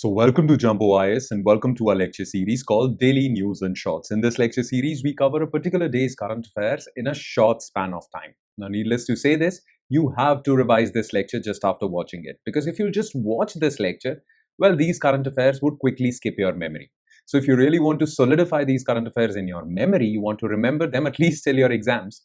So welcome to Jumbo IS and welcome to our lecture series called Daily News in Shorts. In this lecture series, we cover a particular day's current affairs in a short span of time. Now, needless to say this, you have to revise this lecture just after watching it. Because if you just watch this lecture, well, these current affairs would quickly skip your memory. So if you really want to solidify these current affairs in your memory, you want to remember them at least till your exams,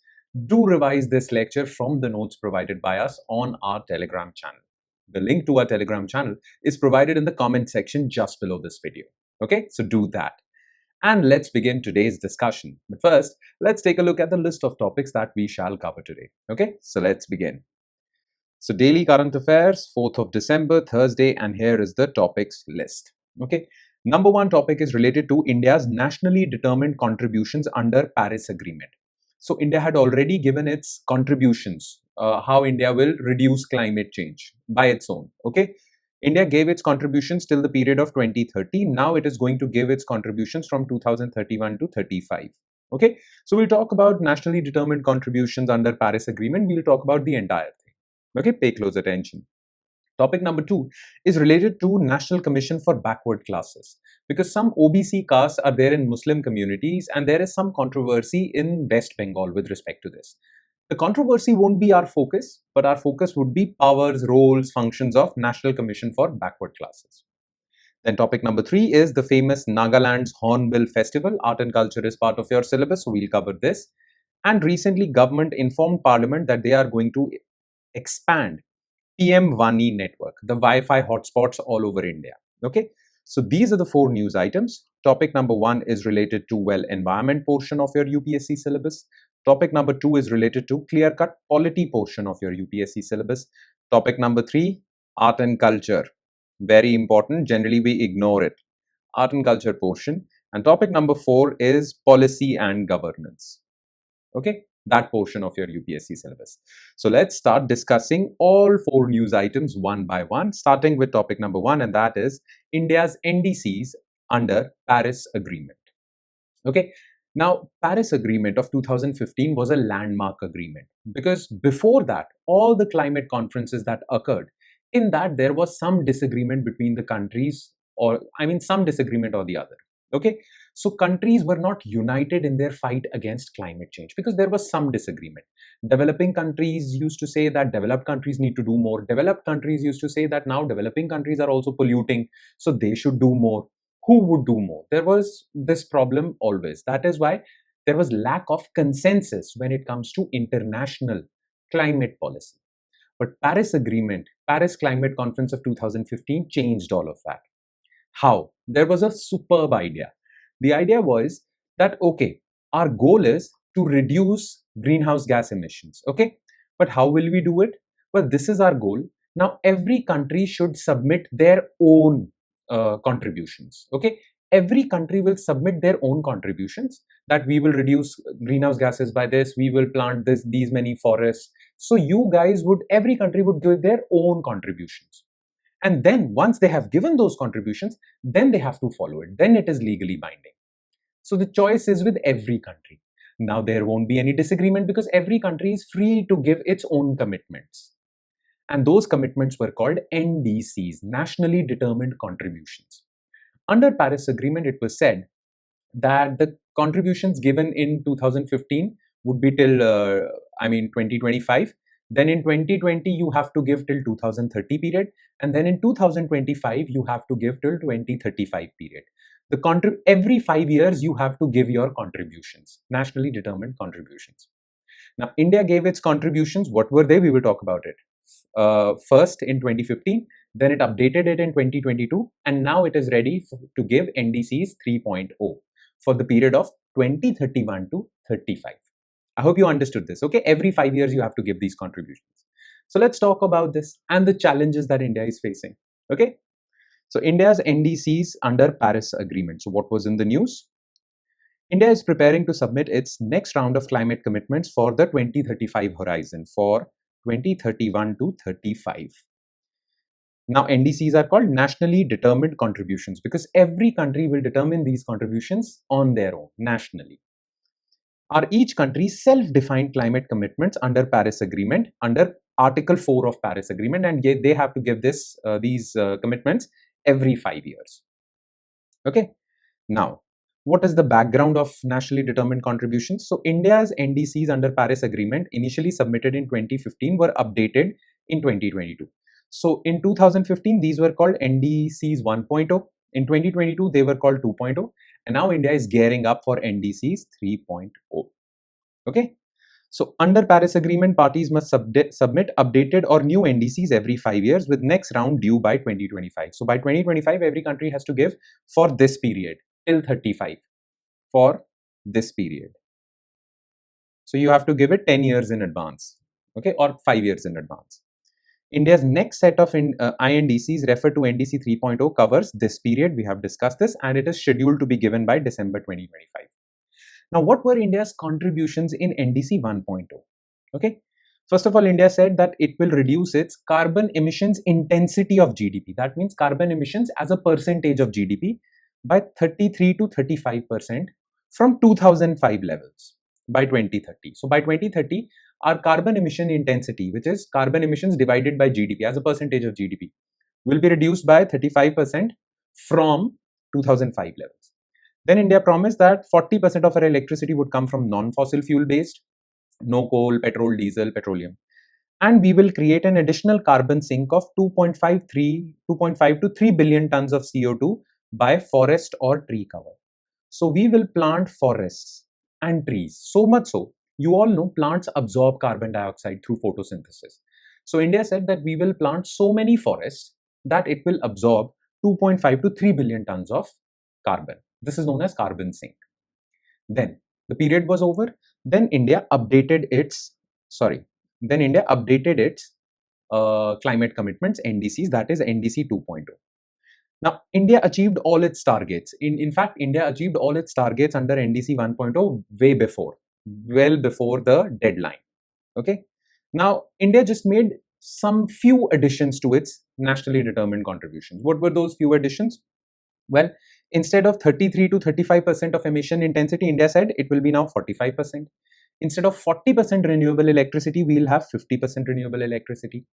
do revise this lecture from the notes provided by us on our Telegram channel. The link to our Telegram channel is provided in the comment section just below this video. Okay, so do that. And let's begin today's discussion. But first, let's take a look at the list of topics that we shall cover today. Okay, so let's begin. So daily current affairs, 4th of December, Thursday, and here is the topics list. Okay, number one topic is related to India's nationally determined contributions under Paris Agreement. So India had already given its contributions, how India will reduce climate change by its own. Okay, India gave its contributions till the period of 2030. Now it is going to give its contributions from 2031 to 35. Okay, so we'll talk about nationally determined contributions under Paris Agreement. We'll talk about the entire thing. Okay, pay close attention. Topic number 2 is related to National Commission for Backward Classes, because some OBC castes are there in Muslim communities and there is some controversy in West Bengal with respect to this. The controversy won't be our focus, but our focus would be powers, roles, functions of National Commission for Backward Classes. Then topic number 3 is the famous Nagaland's Hornbill Festival. Art and culture is part of your syllabus, so we'll cover this. And recently government informed Parliament that they are going to expand PM-WANI network, the Wi-Fi hotspots all over India. Okay, so these are the 4 news items. Topic number 1 is related to, well, environment portion of your UPSC syllabus. Topic number 2 is related to clear-cut polity portion of your UPSC syllabus. Topic number 3, art and culture. Very important. Generally, we ignore it. Art and culture portion. And topic number 4 is policy and governance. Okay, that portion of your UPSC syllabus. So let's start discussing all 4 news items one by one, starting with topic number 1, and that is India's NDCs under Paris Agreement. Okay, now Paris Agreement of 2015 was a landmark agreement because before that, all the climate conferences that occurred, in that there was some disagreement between the countries, or some disagreement or the other. Okay, so countries were not united in their fight against climate change because there was some disagreement. Developing countries used to say that developed countries need to do more. Developed countries used to say that now developing countries are also polluting, so they should do more. Who would do more? There was this problem always. That is why there was lack of consensus when it comes to international climate policy. But Paris Agreement, Paris Climate Conference of 2015 changed all of that. How? There was a superb idea. The idea was that, okay, our goal is to reduce greenhouse gas emissions. Okay, but how will we do it? Well, this is our goal. Now, every country should submit their own contributions. Okay, every country will submit their own contributions, that we will reduce greenhouse gases by this, we will plant these many forests. So you guys would, every country would give their own contributions. And then once they have given those contributions, then they have to follow it. Then it is legally binding. So the choice is with every country. Now there won't be any disagreement because every country is free to give its own commitments. And those commitments were called NDCs, Nationally Determined Contributions. Under Paris Agreement, it was said that the contributions given in 2015 would be till 2025. Then in 2020, you have to give till 2030 period. And then in 2025, you have to give till 2035 period. Every 5 years, you have to give your contributions, nationally determined contributions. Now, India gave its contributions. What were they? We will talk about it. First in 2015, then it updated it in 2022, and now it is ready to give NDCs 3.0 for the period of 2031 to 35. I hope you understood this. Okay, every 5 years you have to give these contributions. So let's talk about this and the challenges that India is facing. Okay, so India's NDCs under Paris Agreement. So what was in the news? India is preparing to submit its next round of climate commitments for the 2035 horizon, for 2031 to 35. Now, NDCs are called nationally determined contributions because every country will determine these contributions on their own, nationally. Are each country's self-defined climate commitments under Paris Agreement, under Article 4 of Paris Agreement, and they have to give these commitments every 5 years. Okay. Now, what is the background of nationally determined contributions? So India's NDCs under Paris Agreement, initially submitted in 2015, were updated in 2022. So in 2015, these were called NDCs 1.0. In 2022, they were called 2.0. And now India is gearing up for NDCs 3.0. Okay. So under Paris Agreement, parties must submit updated or new NDCs every 5 years, with next round due by 2025. So by 2025, every country has to give for this period till 35 for this period. So you have to give it 10 years in advance, okay, or 5 years in advance. India's next set of INDCs, referred to NDC 3.0, covers this period. We have discussed this, and it is scheduled to be given by December 2025. Now, what were India's contributions in NDC 1.0? Okay. First of all, India said that it will reduce its carbon emissions intensity of GDP. That means carbon emissions as a percentage of GDP by 33 to 35% from 2005 levels by 2030. So by 2030, our carbon emission intensity, which is carbon emissions divided by GDP as a percentage of GDP, will be reduced by 35% from 2005 levels. Then India promised that 40% of our electricity would come from non-fossil fuel based, no coal, petrol, diesel, petroleum. And we will create an additional carbon sink of 2.5 to 3 billion tons of CO2 by forest or tree cover. So we will plant forests and trees. So much so, you all know plants absorb carbon dioxide through photosynthesis. So India said that we will plant so many forests that it will absorb 2.5 to 3 billion tons of carbon. This is known as carbon sink. Then the period was over. Then India updated its climate commitments, NDCs, that is NDC 2.0. Now, India achieved all its targets. In fact, India achieved all its targets under NDC 1.0 well before the deadline. Okay. Now, India just made some few additions to its nationally determined contributions. What were those few additions? Well, instead of 33 to 35% of emission intensity, India said it will be now 45%. Instead of 40% renewable electricity, we will have 50% renewable electricity.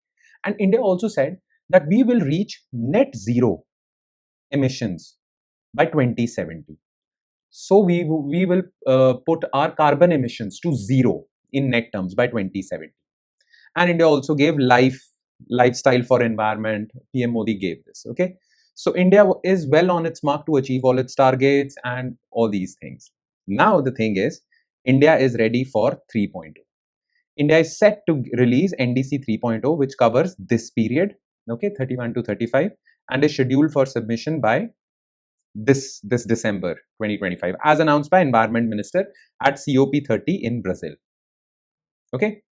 And India also said that we will reach net zero emissions by 2070. So we will put our carbon emissions to zero in net terms by 2070. And India also gave lifestyle for environment. PM-WANI gave this. Okay. So India is well on its mark to achieve all its targets and all these things. Now the thing is, India is ready for 3.0. India is set to release NDC 3.0, which covers this period, okay, 31 to 35, and is scheduled for submission by this December 2025, as announced by Environment Minister at COP30 in Brazil. Okay.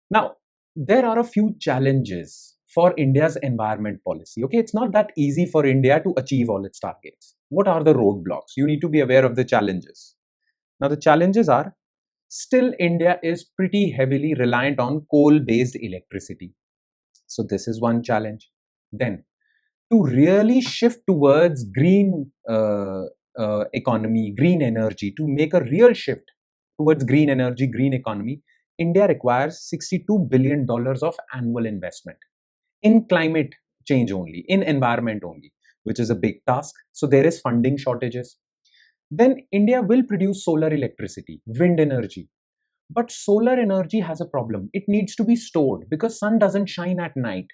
Now, there are a few challenges for India's environment policy. Okay, it's not that easy for India to achieve all its targets. What are the roadblocks? You need to be aware of the challenges. Now, the challenges are, still India is pretty heavily reliant on coal-based electricity. So this is one challenge. Then, to really shift towards green economy, green energy, to make a real shift towards green energy, green economy, India requires $62 billion of annual investment in climate change only, in environment only, which is a big task. So there is funding shortages. Then India will produce solar electricity, wind energy. But solar energy has a problem. It needs to be stored because sun doesn't shine at night.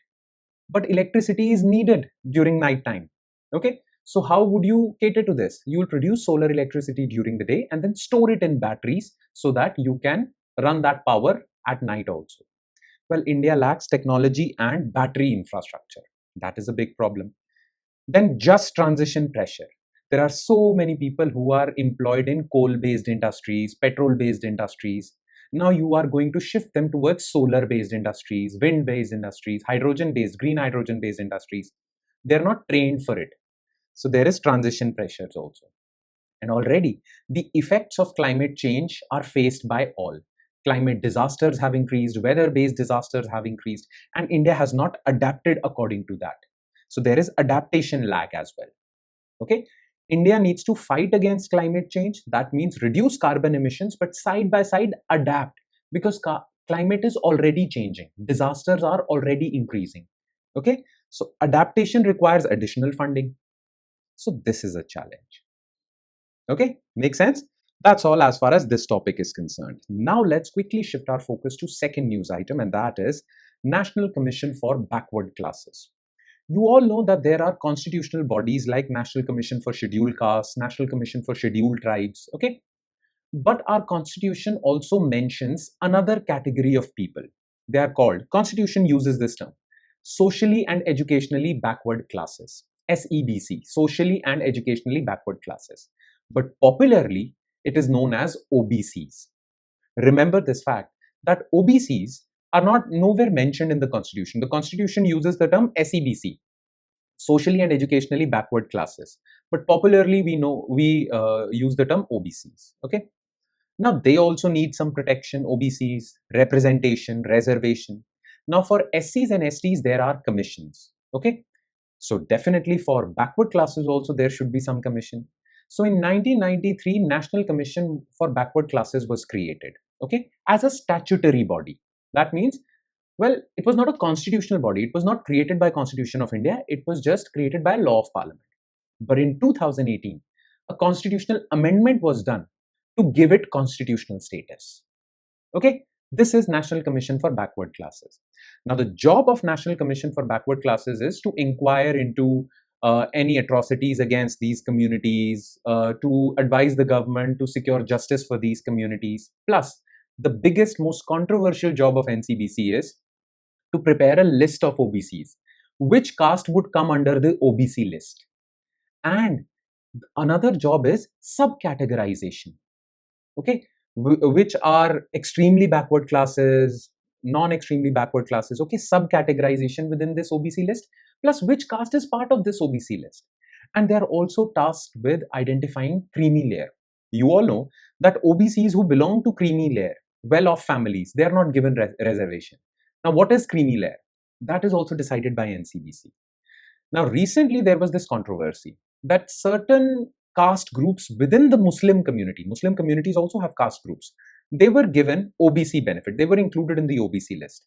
But electricity is needed during night time. Okay. So how would you cater to this? You will produce solar electricity during the day and then store it in batteries so that you can run that power at night also. Well, India lacks technology and battery infrastructure. That is a big problem. Then just transition pressure. There are so many people who are employed in coal-based industries, petrol-based industries. Now you are going to shift them towards solar-based industries, wind-based industries, hydrogen-based, green hydrogen-based industries. They're not trained for it. So there is transition pressures also. And already the effects of climate change are faced by all. Climate disasters have increased, weather-based disasters have increased, and India has not adapted according to that. So there is adaptation lag as well. Okay. India needs to fight against climate change. That means reduce carbon emissions, but side by side adapt, because climate is already changing. Disasters are already increasing. Okay. So adaptation requires additional funding. So this is a challenge. Okay, make sense? That's all as far as this topic is concerned. Now let's quickly shift our focus to second news item, and that is National Commission for Backward Classes. You all know that there are constitutional bodies like National Commission for Scheduled Castes, National Commission for Scheduled Tribes, okay? But our constitution also mentions another category of people. They are called, constitution uses this term, socially and educationally backward classes, SEBC, socially and educationally backward classes. But popularly, it is known as OBCs. Remember this fact that OBCs are not nowhere mentioned in the constitution. The constitution uses the term SEBC, socially and educationally backward classes, but popularly we use the term OBCs. Okay, now they also need some protection. OBCs, representation, reservation. Now for SCs and STs there are commissions. Okay, so definitely for backward classes also there should be some commission. So in 1993 National Commission for Backward Classes was created, okay, as a statutory body. That means, well, it was not a constitutional body. It was not created by Constitution of India. It was just created by law of Parliament. But in 2018, a constitutional amendment was done to give it constitutional status. Okay, this is National Commission for Backward Classes. Now, the job of National Commission for Backward Classes is to inquire into any atrocities against these communities, to advise the government to secure justice for these communities. Plus, the biggest, most controversial job of NCBC is to prepare a list of OBCs, which caste would come under the OBC list. And another job is subcategorization, okay, which are extremely backward classes, non-extremely backward classes, okay, subcategorization within this OBC list, plus which caste is part of this OBC list. And they are also tasked with identifying creamy layer. You all know that OBCs who belong to creamy layer, well-off families, they are not given reservation. Now, what is creamy layer? That is also decided by NCBC. Now, recently there was this controversy that certain caste groups within the Muslim communities also have caste groups, they were given OBC benefit. They were included in the OBC list.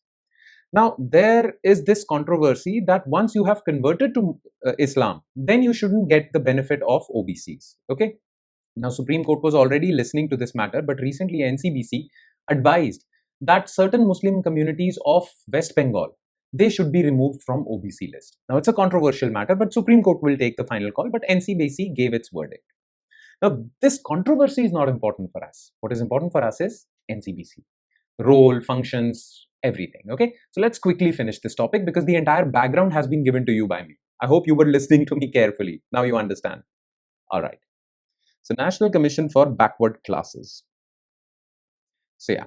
Now, there is this controversy that once you have converted to Islam, then you shouldn't get the benefit of OBCs. Okay. Now, Supreme Court was already listening to this matter, but recently NCBC advised that certain Muslim communities of West Bengal, they should be removed from OBC list. Now, it's a controversial matter, but Supreme Court will take the final call, but NCBC gave its verdict. Now, this controversy is not important for us. What is important for us is NCBC, role, functions, everything. Okay, so let's quickly finish this topic because the entire background has been given to you by me. I hope you were listening to me carefully. Now you understand. All right. So National Commission for Backward Classes. So yeah,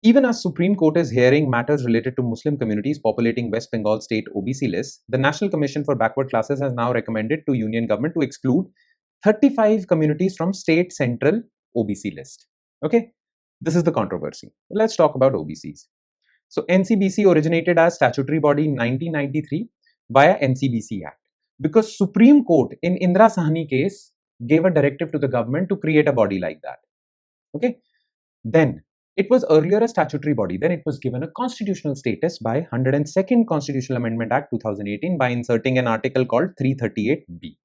even as Supreme Court is hearing matters related to Muslim communities populating West Bengal state OBC list, the National Commission for Backward Classes has now recommended to Union government to exclude 35 communities from state central OBC list. Okay, this is the controversy. Let's talk about OBCs. So NCBC originated as statutory body in 1993 via NCBC Act because Supreme Court in Indira Sahni case gave a directive to the government to create a body like that. Okay, then it was earlier a statutory body. Then it was given a constitutional status by 102nd Constitutional Amendment Act 2018 by inserting an article called 338B.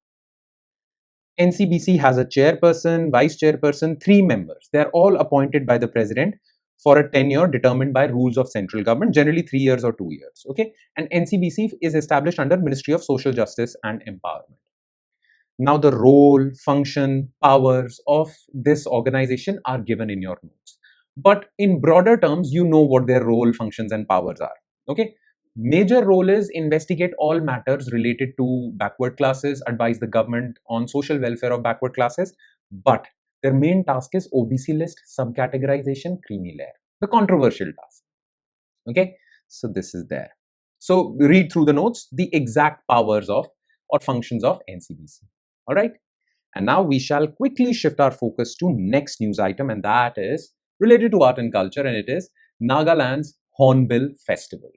NCBC has a chairperson, vice chairperson, 3 members. They are all appointed by the president for a tenure determined by rules of central government, generally 3 years or 2 years. Okay, and NCBC is established under Ministry of Social Justice and Empowerment. Now, the role, function, powers of this organization are given in your notes. But in broader terms, you know what their role, functions, and powers are. Okay. Major role is investigate all matters related to backward classes, advise the government on social welfare of backward classes. But their main task is OBC list, subcategorization, creamy layer, the controversial task. Okay. So this is there. So read through the notes, the exact powers of or functions of NCBC. All right. And now we shall quickly shift our focus to next news item, and that is related to art and culture, and it is Nagaland's Hornbill Festival.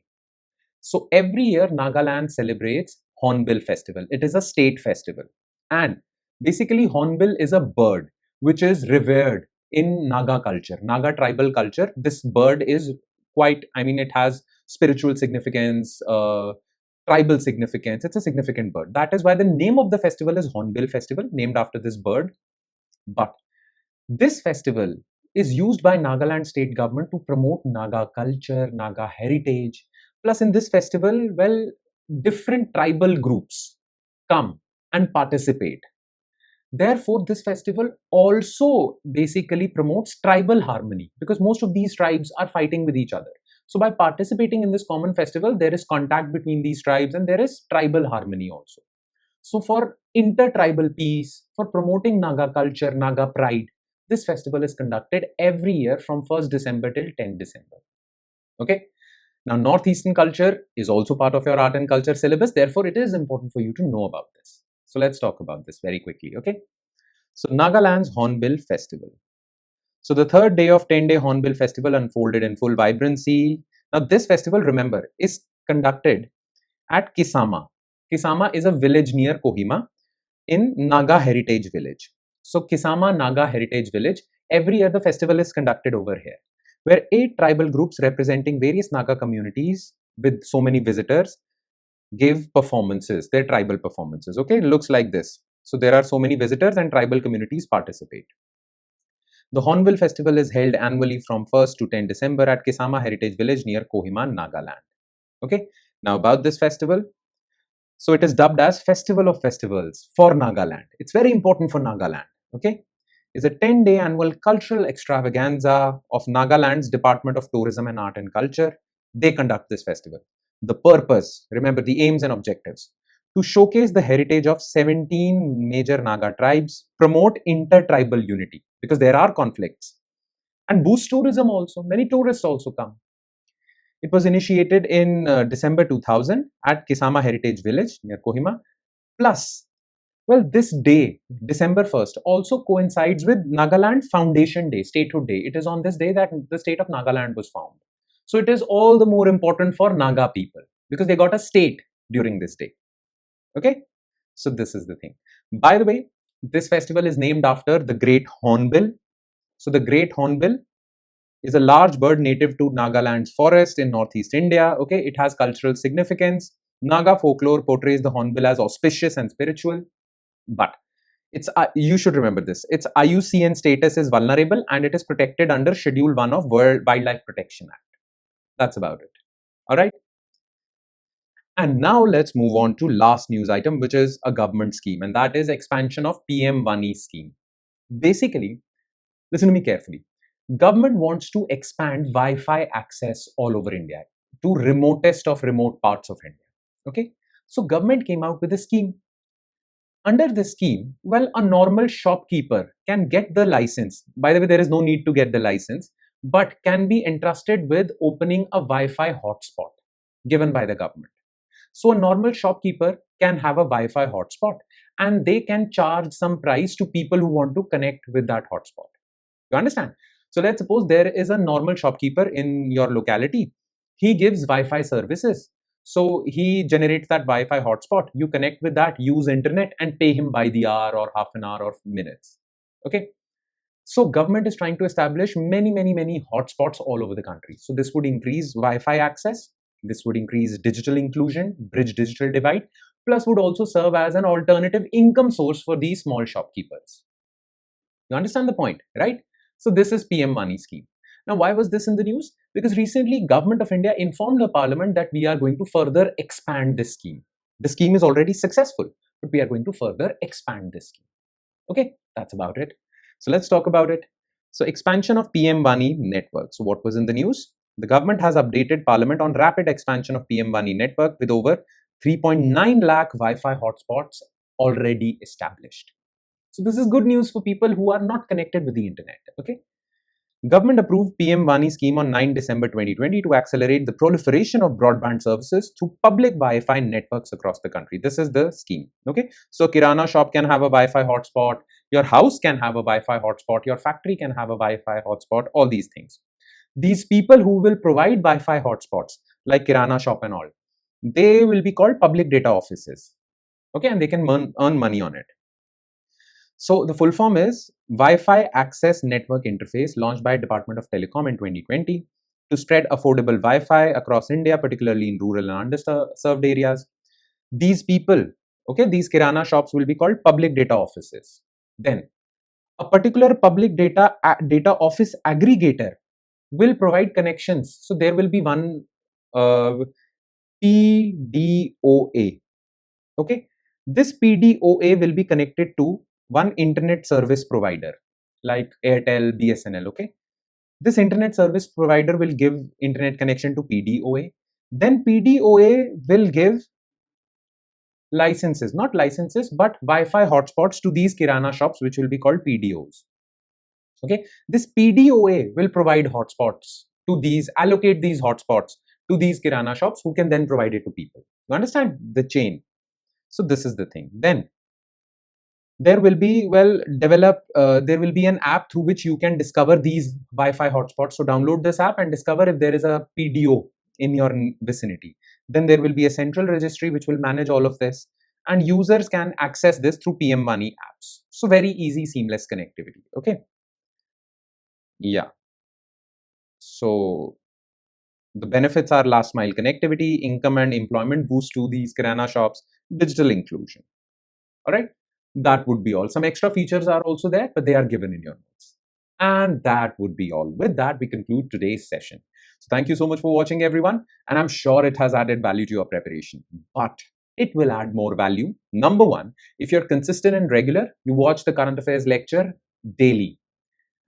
So every year Nagaland celebrates Hornbill Festival. It is a state festival, and basically Hornbill is a bird which is revered in Naga culture, Naga tribal culture. This bird is quite, I mean, it has spiritual significance. tribal significance. It's a significant bird. That is why the name of the festival is Hornbill Festival, named after this bird. But this festival is used by Nagaland state government to promote Naga culture, Naga heritage. Plus, in this festival, well, different tribal groups come and participate. Therefore, this festival also basically promotes tribal harmony, because most of these tribes are fighting with each other. So by participating in this common festival, there is contact between these tribes and there is tribal harmony also. So for intertribal peace, for promoting Naga culture, Naga pride, this festival is conducted every year from 1st December till 10th December. Okay. Now, Northeastern culture is also part of your art and culture syllabus. Therefore, it is important for you to know about this. So let's talk about this very quickly. Okay. So Nagaland's Hornbill Festival. So the third day of 10-day Hornbill Festival unfolded in full vibrancy. Now, this festival, remember, is conducted at Kisama. Kisama is a village near Kohima in Naga Heritage Village. So Kisama Naga Heritage Village, every year the festival is conducted over here, where 8 tribal groups representing various Naga communities with so many visitors give performances, their tribal performances. Okay, it looks like this. So there are so many visitors and tribal communities participate. The Hornbill Festival is held annually from 1st to 10th December at Kisama Heritage Village near Kohima, Nagaland. Okay, now about this festival. So it is dubbed as Festival of Festivals for Nagaland. It's very important for Nagaland. Okay, it's a 10-day annual cultural extravaganza of Nagaland's Department of Tourism and Art and Culture. They conduct this festival. The purpose, remember the aims and objectives: to showcase the heritage of 17 major Naga tribes, promote intertribal unity, because there are conflicts, and boost tourism also. Many tourists also come. It was initiated in December 2000 at Kisama Heritage Village near Kohima. Plus, well, this day, December 1st, also coincides with Nagaland Foundation Day, Statehood Day. It is on this day that the state of Nagaland was found. So it is all the more important for Naga people because they got a state during this day. Okay, so this is the thing. By the way, this festival is named after the Great Hornbill. So the Great Hornbill is a large bird native to Nagaland's forest in northeast India. Okay, it has cultural significance. Naga folklore portrays the hornbill as auspicious and spiritual, but it's you should remember this. Its IUCN status is vulnerable and it is protected under Schedule 1 of World Wildlife Protection Act. That's about it. All right. And now let's move on to last news item, which is a government scheme, and that is expansion of PM-WANI scheme. Basically, listen to me carefully. Government wants to expand Wi-Fi access all over India to remotest of remote parts of India. Okay, so government came out with a scheme. Under this scheme, well, a normal shopkeeper can get the license. By the way, there is no need to get the license, but can be entrusted with opening a Wi-Fi hotspot given by the government. So a normal shopkeeper can have a Wi-Fi hotspot and they can charge some price to people who want to connect with that hotspot. You understand? So let's suppose there is a normal shopkeeper in your locality. He gives Wi-Fi services. So he generates that Wi-Fi hotspot. You connect with that, use internet and pay him by the hour or half an hour or minutes. Okay. So government is trying to establish many hotspots all over the country. So this would increase Wi-Fi access. This would increase digital inclusion, bridge digital divide, plus would also serve as an alternative income source for these small shopkeepers. You understand the point, right? So this is PM-WANI scheme. Now, why was this in the news? Because recently Government of India informed the Parliament that we are going to further expand this scheme. The scheme is already successful, but we are going to further expand this scheme. Okay, that's about it. So let's talk about it. So expansion of PM-WANI network. So what was in the news? The government has updated Parliament on rapid expansion of PM-WANI network with over 3.9 lakh Wi-Fi hotspots already established. So this is good news for people who are not connected with the internet. Okay. Government approved PM-WANI scheme on 9 December 2020 to accelerate the proliferation of broadband services through public Wi-Fi networks across the country. This is the scheme. Okay. So Kirana shop can have a Wi-Fi hotspot. Your house can have a Wi-Fi hotspot. Your factory can have a Wi-Fi hotspot. All these things. These people who will provide Wi-Fi hotspots like Kirana shop and all, they will be called public data offices. Okay. And they can earn money on it. So the full form is Wi-Fi Access Network Interface, launched by Department of Telecom in 2020 to spread affordable Wi-Fi across India, particularly in rural and underserved areas. These people, okay, these Kirana shops will be called public data offices. Then a particular public data office aggregator will provide connections. So there will be one PDOA. Okay, this PDOA will be connected to one internet service provider like Airtel, BSNL. Okay, this internet service provider will give internet connection to PDOA. Then PDOA will give licenses, not licenses, but Wi-Fi hotspots to these Kirana shops, which will be called PDOs. Okay, this PDOA will provide hotspots to these, allocate these hotspots to these Kirana shops, who can then provide it to people. You understand the chain? So this is the thing. Then there will be, there will be an app through which you can discover these Wi-Fi hotspots. So download this app and discover if there is a PDO in your vicinity. Then there will be a central registry which will manage all of this, and users can access this through PM-WANI apps. So very easy, seamless connectivity. Okay. Yeah. So the benefits are last mile connectivity, income and employment boost to these Kirana shops, digital inclusion. All right. That would be all. Some extra features are also there, but they are given in your notes. And that would be all. With that, we conclude today's session. So thank you so much for watching, everyone. And I'm sure it has added value to your preparation. But it will add more value. Number one, if you're consistent and regular, you watch the current affairs lecture daily.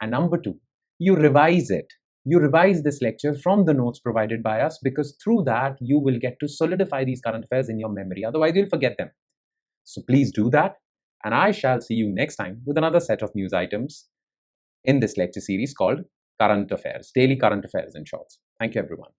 And number two, you revise it. You revise this lecture from the notes provided by us, because through that, you will get to solidify these current affairs in your memory. Otherwise, you'll forget them. So please do that. And I shall see you next time with another set of news items in this lecture series called Current Affairs, Daily Current Affairs in Shorts. Thank you, everyone.